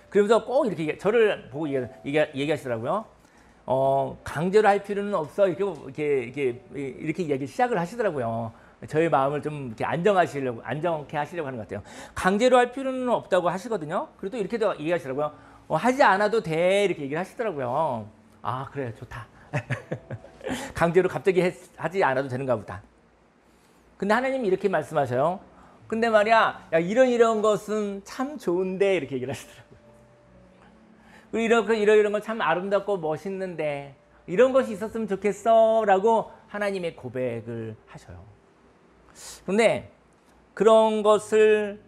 그러면서 꼭 이렇게 저를 보고 얘기하시더라고요. 강제로 할 필요는 없어. 이렇게 이야기 시작을 하시더라고요. 저의 마음을 좀 이렇게 안정케 하시려고 하는 것 같아요. 강제로 할 필요는 없다고 하시거든요. 그래도 이렇게도 얘기하시더라고요. 하지 않아도 돼 이렇게 얘기를 하시더라고요. 아 그래 좋다. 강제로 갑자기 하지 않아도 되는가 보다. 근데 하나님이 이렇게 말씀하셔요. 근데 말이야, 야 이런 것은 참 좋은데 이렇게 얘기를 하시더라고요. 그리고 이런 건 참 아름답고 멋있는데 이런 것이 있었으면 좋겠어라고 하나님의 고백을 하셔요. 그런데 그런 것을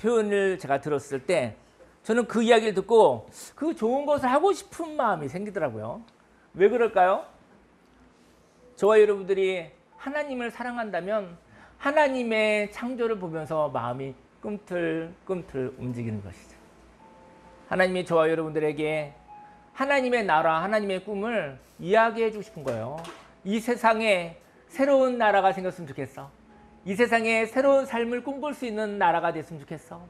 표현을 제가 들었을 때 저는 그 이야기를 듣고 그 좋은 것을 하고 싶은 마음이 생기더라고요. 왜 그럴까요? 저와 여러분들이 하나님을 사랑한다면 하나님의 창조를 보면서 마음이 꿈틀꿈틀 움직이는 것이죠. 하나님이 저와 여러분들에게 하나님의 나라, 하나님의 꿈을 이야기해 주고 싶은 거예요. 이 세상에 새로운 나라가 생겼으면 좋겠어. 이 세상에 새로운 삶을 꿈꿀 수 있는 나라가 됐으면 좋겠어.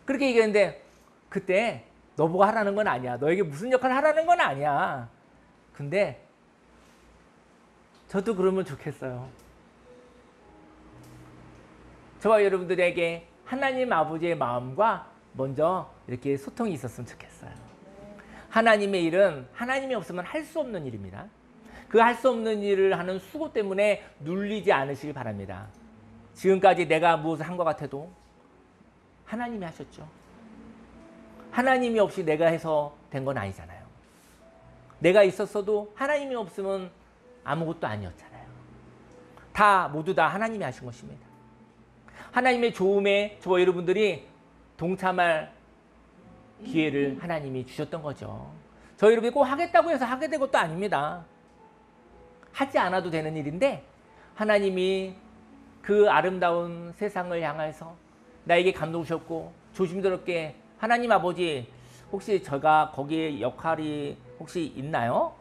그렇게 얘기했는데 그때 너보고 하라는 건 아니야. 너에게 무슨 역할을 하라는 건 아니야. 근데 저도 그러면 좋겠어요. 저와 여러분들에게 하나님 아버지의 마음과 먼저 이렇게 소통이 있었으면 좋겠어요. 하나님의 일은 하나님이 없으면 할 수 없는 일입니다. 그 할 수 없는 일을 하는 수고 때문에 눌리지 않으시기 바랍니다. 지금까지 내가 무엇을 한 것 같아도 하나님이 하셨죠. 하나님이 없이 내가 해서 된 건 아니잖아요. 내가 있었어도 하나님이 없으면 아무것도 아니었잖아요. 모두 다 하나님이 하신 것입니다. 하나님의 좋음에 저와 여러분들이 동참할 기회를 하나님이 주셨던 거죠. 저희 여러분이 꼭 하겠다고 해서 하게 된 것도 아닙니다. 하지 않아도 되는 일인데 하나님이 그 아름다운 세상을 향해서 나에게 감동 주셨고 조심스럽게 하나님 아버지 혹시 제가 거기에 역할이 혹시 있나요?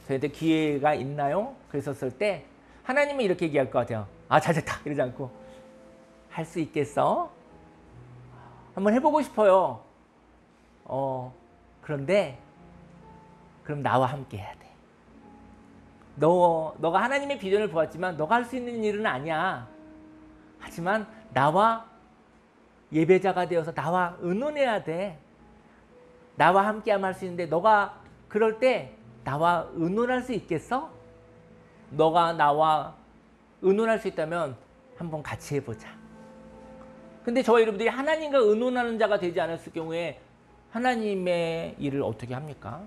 저희한테 기회가 있나요? 그랬었을 때 하나님은 이렇게 얘기할 것 같아요. 아 잘됐다 이러지 않고 할 수 있겠어? 한번 해보고 싶어요. 그런데 그럼 나와 함께 해야 돼. 너가 하나님의 비전을 보았지만 너가 할 수 있는 일은 아니야. 하지만 나와 예배자가 되어서 나와 의논해야 돼. 나와 함께하면 할 수 있는데 너가 그럴 때 나와 의논할 수 있겠어? 너가 나와 의논할 수 있다면 한번 같이 해보자. 근데 저와 여러분들이 하나님과 의논하는 자가 되지 않았을 경우에 하나님의 일을 어떻게 합니까?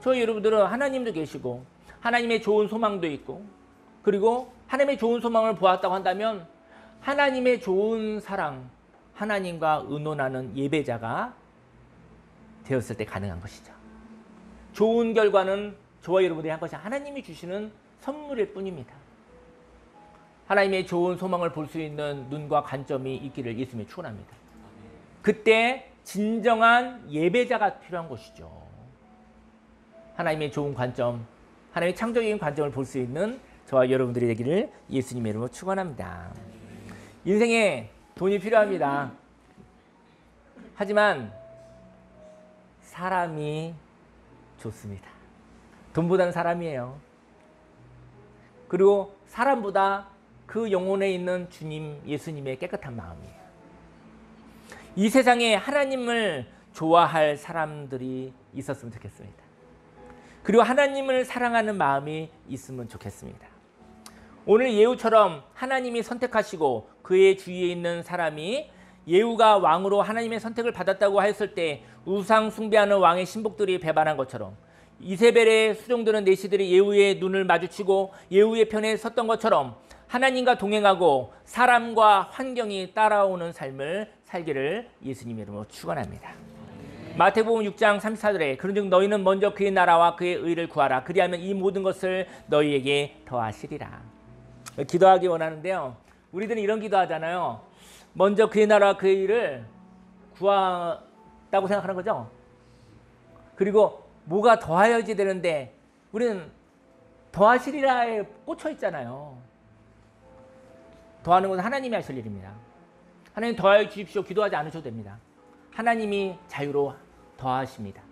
저희 여러분들은 하나님도 계시고 하나님의 좋은 소망도 있고 그리고 하나님의 좋은 소망을 보았다고 한다면 하나님의 좋은 사랑, 하나님과 의논하는 예배자가 되었을 때 가능한 것이죠. 좋은 결과는 저와 여러분들이 한 것이 하나님이 주시는 선물일 뿐입니다. 하나님의 좋은 소망을 볼 수 있는 눈과 관점이 있기를 예수님이 축원합니다. 그때 진정한 예배자가 필요한 것이죠. 하나님의 좋은 관점, 하나님의 창조적인 관점을 볼 수 있는 저와 여러분들이 되기를 예수님의 이름으로 축원합니다. 인생에 돈이 필요합니다. 하지만 사람이 좋습니다. 돈보다는 사람이에요. 그리고 사람보다 그 영혼에 있는 주님 예수님의 깨끗한 마음이에요. 이 세상에 하나님을 좋아할 사람들이 있었으면 좋겠습니다. 그리고 하나님을 사랑하는 마음이 있으면 좋겠습니다. 오늘 예후처럼 하나님이 선택하시고 그의 주위에 있는 사람이 예후가 왕으로 하나님의 선택을 받았다고 했을 때 우상 숭배하는 왕의 신복들이 배반한 것처럼 이세벨의 수종드는 내시들이 예후의 눈을 마주치고 예후의 편에 섰던 것처럼 하나님과 동행하고 사람과 환경이 따라오는 삶을 살기를 예수님의 이름으로 축원합니다. 마태복음 6장 34절에 그런즉 너희는 먼저 그의 나라와 그의 의를 구하라. 그리하면 이 모든 것을 너희에게 더하시리라. 기도하기 원하는데요. 우리들은 이런 기도하잖아요. 먼저 그의 나라와 그의 의를 구한다고 생각하는 거죠. 그리고 뭐가 더하여야지 되는데 우리는 더하시리라에 꽂혀 있잖아요. 더하는 것은 하나님이 하실 일입니다. 하나님 더하여 주십시오. 기도하지 않으셔도 됩니다. 하나님이 자유로 더하십니다.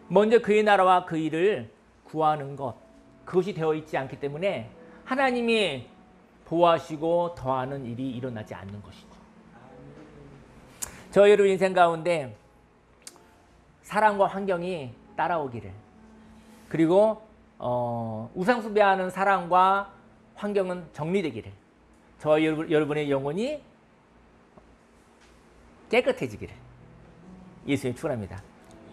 먼저 그의 나라와 그 일을 구하는 것, 그것이 되어 있지 않기 때문에 하나님이 보호하시고 더하는 일이 일어나지 않는 것이죠. 저 여러분 인생 가운데 사람과 환경이 따라오기를, 그리고 우상숭배하는 사람과 환경은 정리되기를, 저 여러분의 영혼이 깨끗해지기를 예수님 축원합니다.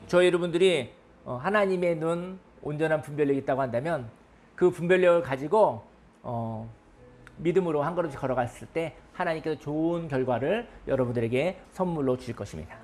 저 여러분들이 하나님의 눈 온전한 분별력이 있다고 한다면 그 분별력을 가지고 믿음으로 한 걸음씩 걸어갔을 때 하나님께서 좋은 결과를 여러분들에게 선물로 주실 것입니다.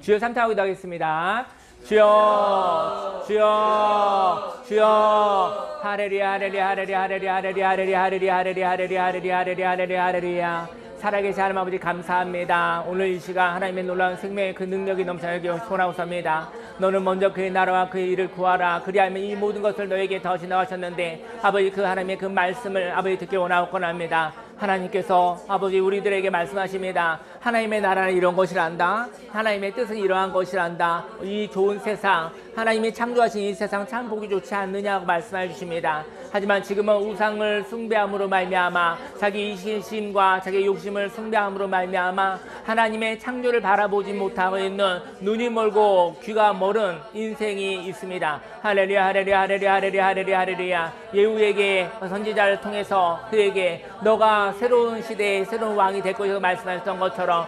주여 삼창하고 기도하겠습니다. 주여, 주여, 주여. 하렐루야, 하렐루야, 하렐루야, 하렐루야, 하렐루야, 하렐루야, 하렐루야, 하렐루야, 하렐루야, 하렐루야, 하렐루야, 하렐루야. 살아계신 하나님 아버지 감사합니다. 오늘 이 시간 하나님의 놀라운 생명의 그 능력이 넘쳐나게 소원하옵소이다. 너는 먼저 그의 나라와 그의 일을 구하라. 그리하면 이 모든 것을 너에게 더하시 나가셨는데 아버지 그 하나님의 그 말씀을 아버지 듣게 원하옵건합니다. 하나님께서 아버지 우리들에게 말씀하십니다. 하나님의 나라는 이런 것이란다. 하나님의 뜻은 이러한 것이란다. 이 좋은 세상, 하나님이 창조하신 이 세상 참 보기 좋지 않느냐고 말씀해 주십니다. 하지만 지금은 우상을 숭배함으로 말미암아 자기 이기심과 자기 욕심을 숭배함으로 말미암아 하나님의 창조를 바라보지 못하고 있는 눈이 멀고 귀가 멀은 인생이 있습니다. 할렐루야, 할렐루야, 할렐루야, 할렐루야, 할렐루야, 할렐루야. 예후에게 선지자를 통해서 그에게 너가 새로운 시대의 새로운 왕이 될 것이라고 말씀하셨던 것처럼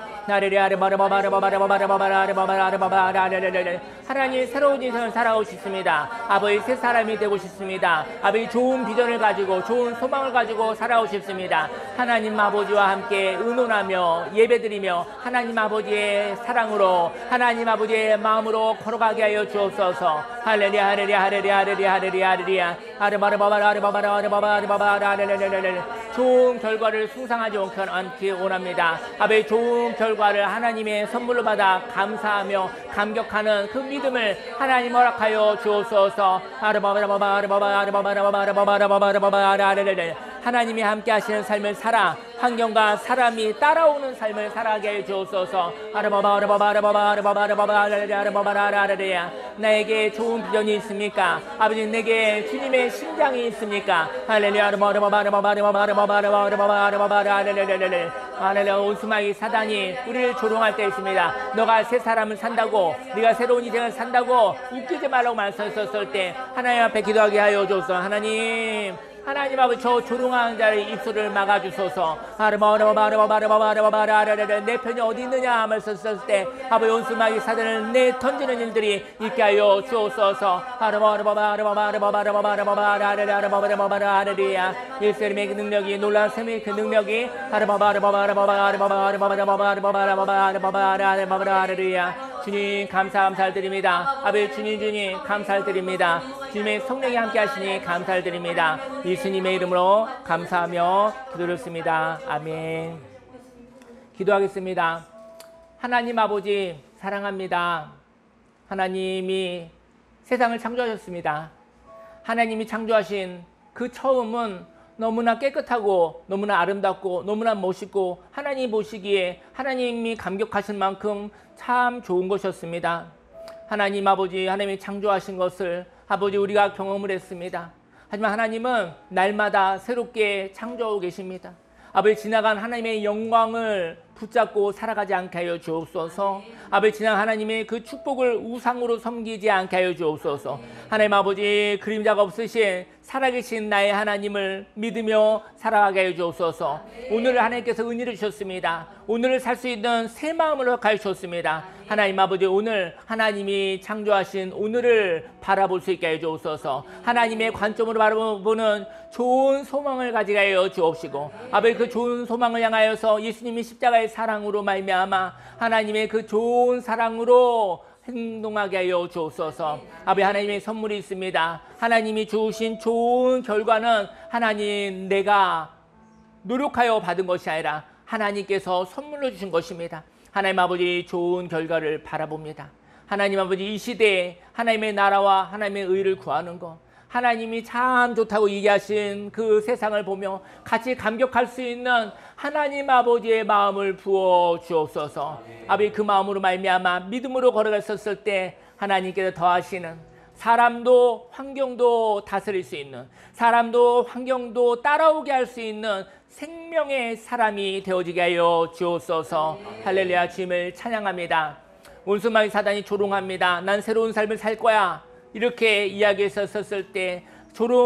하나님 새로운 인생을 살아오고 싶습니다. 아버지 새 사람이 되고 싶습니다. 아버지 좋은 비전을 가지고 좋은 소망을 가지고 살아오고 싶습니다. 하나님 아버지와 함께 의논하며 예배드리며 하나님 아버지의 사랑으로 하나님 아버지의 마음으로 걸어가게 하여 주옵소서. 할렐루야, 할렐루야, 할렐루야, 할렐루야, 할렐루야, 할렐루야. 좋은 결과를 숭상하지 않기 원합니다. 아버지 좋은 결과를 하나님의 선물로 받아 감사하며 감격하는 그 믿음을 하나님 허락하여 주옵소서. 하나님이 함께 하시는 삶을 살아 환경과 사람이 따라오는 삶을 살아가게 해 주옵소서. 나에게 좋은 비전이 있습니까? 아버지 내게 주님의 심장이 있습니까? 할렐루야. 온수마귀 사단이 우리를 조롱할 때 있습니다. 너가 새 사람을 산다고, 네가 새로운 인생을 산다고 웃기지 말라고 말씀하셨을 때 하나님 앞에 기도하게 하여 주옵소서. 하나님 아버지 저 조롱하는 자의 입술을 막아주소서. 내 편이 어디 있느냐 말씀하셨을 때 아버지 온수마귀 사단을 내던지는 일들이 있게 하여 주옵소서. 예수님의 그 능력이 놀라운 생명의 그 능력이 주님 감사드립니다. 아버지 주님 감사드립니다. 주님의 성령이 함께 하시니 감사드립니다. 예수님의 이름으로 감사하며 기도드렸습니다. 아멘. 기도하겠습니다. 하나님 아버지 사랑합니다. 하나님이 세상을 창조하셨습니다. 하나님이 창조하신 그 처음은 너무나 깨끗하고 너무나 아름답고 너무나 멋있고 하나님 보시기에 하나님이 감격하실 만큼 참 좋은 것이었습니다. 하나님 아버지 하나님이 창조하신 것을 아버지 우리가 경험을 했습니다. 하지만 하나님은 날마다 새롭게 창조하고 계십니다. 아버지 지나간 하나님의 영광을 붙잡고 살아가지 않게 하여 주옵소서. 아버지 지나간 하나님의 그 축복을 우상으로 섬기지 않게 하여 주옵소서. 하나님 아버지 그림자가 없으신 살아계신 나의 하나님을 믿으며 살아가게 하여 주옵소서. 오늘 하나님께서 은혜를 주셨습니다. 오늘을 살 수 있는 새 마음을 허락하여 주셨습니다. 하나님 아버지 오늘 하나님이 창조하신 오늘을 바라볼 수 있게 하여 주옵소서. 하나님의 관점으로 바라보는 좋은 소망을 가지게 하여 주옵시고 아버지 그 좋은 소망을 향하여서 예수님이 십자가의 사랑으로 말미암아 하나님의 그 좋은 사랑으로 행동하게 하여 주옵소서. 아버지 하나님의 선물이 있습니다. 하나님이 주신 좋은 결과는 하나님 내가 노력하여 받은 것이 아니라 하나님께서 선물로 주신 것입니다. 하나님 아버지 좋은 결과를 바라봅니다. 하나님 아버지 이 시대에 하나님의 나라와 하나님의 의를 구하는 것, 하나님이 참 좋다고 얘기하신 그 세상을 보며 같이 감격할 수 있는 하나님 아버지의 마음을 부어 주옵소서. 아버지 그 마음으로 말미암아 믿음으로 걸어갔었을 때 하나님께서 더하시는 사람도 환경도 다스릴 수 있는, 사람도 환경도 따라오게 할 수 있는 생명의 사람이 되어지게 하여 주옵소서. 할렐루야. 주님을 찬양합니다. 원수마귀 사단이 조롱합니다. 난 새로운 삶을 살 거야. 이렇게 이야기했었을 때,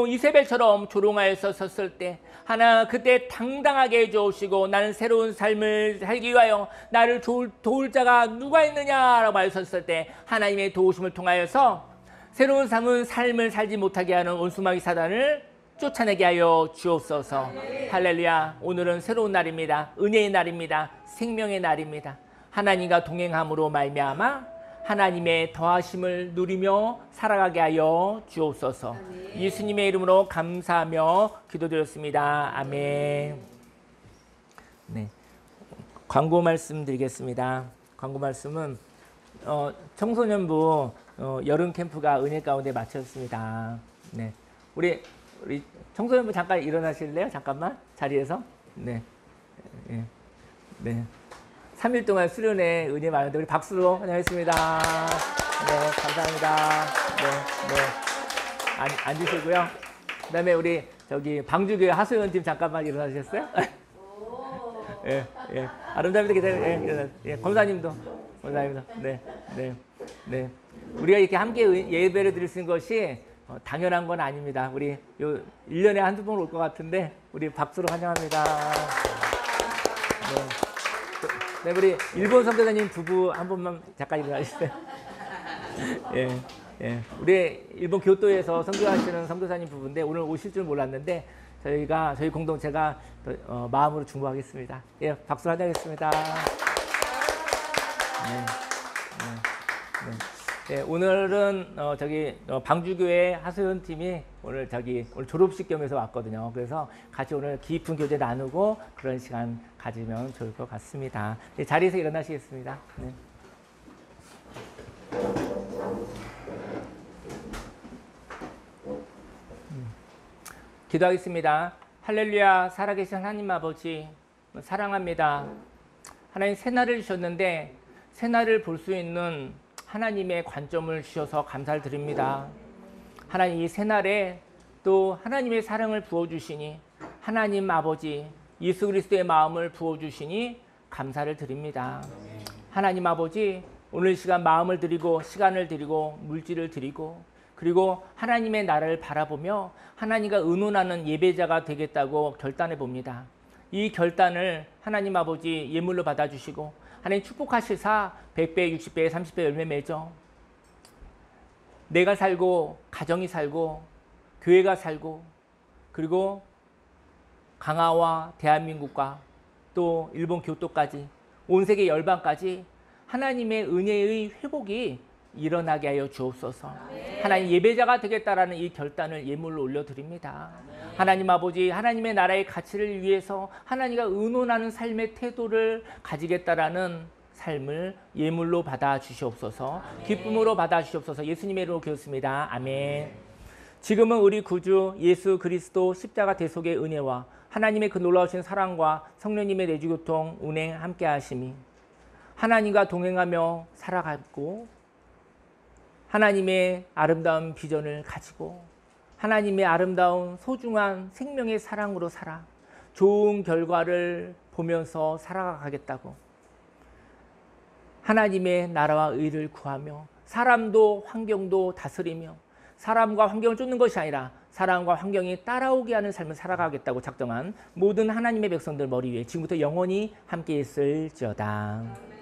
이세벨처럼 조롱하여서 섰을 때 하나 그때 당당하게 해주시고 나는 새로운 삶을 살기 위하여 나를 도울 자가 누가 있느냐라고 하셨을 때 하나님의 도우심을 통하여서 새로운 삶을 살지 못하게 하는 원수마귀 사단을 쫓아내게 하여 주옵소서. 할렐루야. 오늘은 새로운 날입니다. 은혜의 날입니다. 생명의 날입니다. 하나님과 동행함으로 말미암아 하나님의 더하심을 누리며 살아가게 하여 주옵소서. 예수님의 이름으로 감사하며 기도드렸습니다. 아멘. 네, 광고 말씀 드리겠습니다. 광고 말씀은 청소년부 여름 캠프가 은혜 가운데 마쳤습니다. 네, 우리 청소년부 잠깐 일어나실래요? 잠깐만 자리에서. 네, 네, 네. 3일 동안 수련회 은혜 많은데 우리 박수로 환영했습니다. 네, 감사합니다. 네, 네. 앉으시고요. 그다음에 우리 저기 방주교회 하소연팀 잠깐만 일어나셨어요? 예, 예. 아름다움도 기다려. 예, 일어나. 예, 권사님도. 네, 네, 네. 우리가 이렇게 함께 예배를 드릴 수 있는 것이 당연한 건 아닙니다. 우리 요 1년에 한두 번 올 것 같은데 우리 박수로 환영합니다. 네. 네, 우리 일본 선교사님 부부 한 분만 잠깐 일어나주세요. 예, 예. 우리 일본 교토에서 선교하시는 선교사님 부부인데 오늘 오실 줄 몰랐는데 저희 공동체가 마음으로 중보하겠습니다. 예, 박수 환영하겠습니다. 네, 네, 네. 예, 오늘은 방주교회 하소연 팀이 오늘 졸업식 겸해서 왔거든요. 그래서 같이 오늘 깊은 교제 나누고 그런 시간 가지면 좋을 것 같습니다. 네, 자리에서 일어나시겠습니다. 네. 기도하겠습니다. 할렐루야. 살아계신 하나님 아버지 사랑합니다. 하나님 새날을 주셨는데 새날을 볼 수 있는 하나님의 관점을 주셔서 감사를 드립니다. 하나님 이 새날에 또 하나님의 사랑을 부어주시니 하나님 아버지 예수 그리스도의 마음을 부어주시니 감사를 드립니다. 하나님 아버지 오늘 시간 마음을 드리고 시간을 드리고 물질을 드리고 그리고 하나님의 나라를 바라보며 하나님과 의논하는 예배자가 되겠다고 결단해 봅니다. 이 결단을 하나님 아버지 예물로 받아주시고 하나님 축복하시사 100배, 60배, 30배 열매 맺어 내가 살고 가정이 살고 교회가 살고 그리고 강화와 대한민국과 또 일본 교토까지 온 세계 열방까지 하나님의 은혜의 회복이 일어나게 하여 주옵소서. 하나님 예배자가 되겠다라는 이 결단을 예물로 올려드립니다. 하나님 아버지 하나님의 나라의 가치를 위해서 하나님과 의논하는 삶의 태도를 가지겠다라는 삶을 예물로 받아 주시옵소서. 기쁨으로 받아 주시옵소서. 예수님의 이름으로 기도했습니다. 아멘. 지금은 우리 구주 예수 그리스도 십자가 대속의 은혜와 하나님의 그 놀라우신 사랑과 성령님의 내주교통 운행 함께 하심이 하나님과 동행하며 살아가고 하나님의 아름다운 비전을 가지고 하나님의 아름다운 소중한 생명의 사랑으로 살아 좋은 결과를 보면서 살아가겠다고 하나님의 나라와 의를 구하며 사람도 환경도 다스리며 사람과 환경을 쫓는 것이 아니라 사람과 환경이 따라오게 하는 삶을 살아가겠다고 작정한 모든 하나님의 백성들 머리 위에 지금부터 영원히 함께 있을지어다.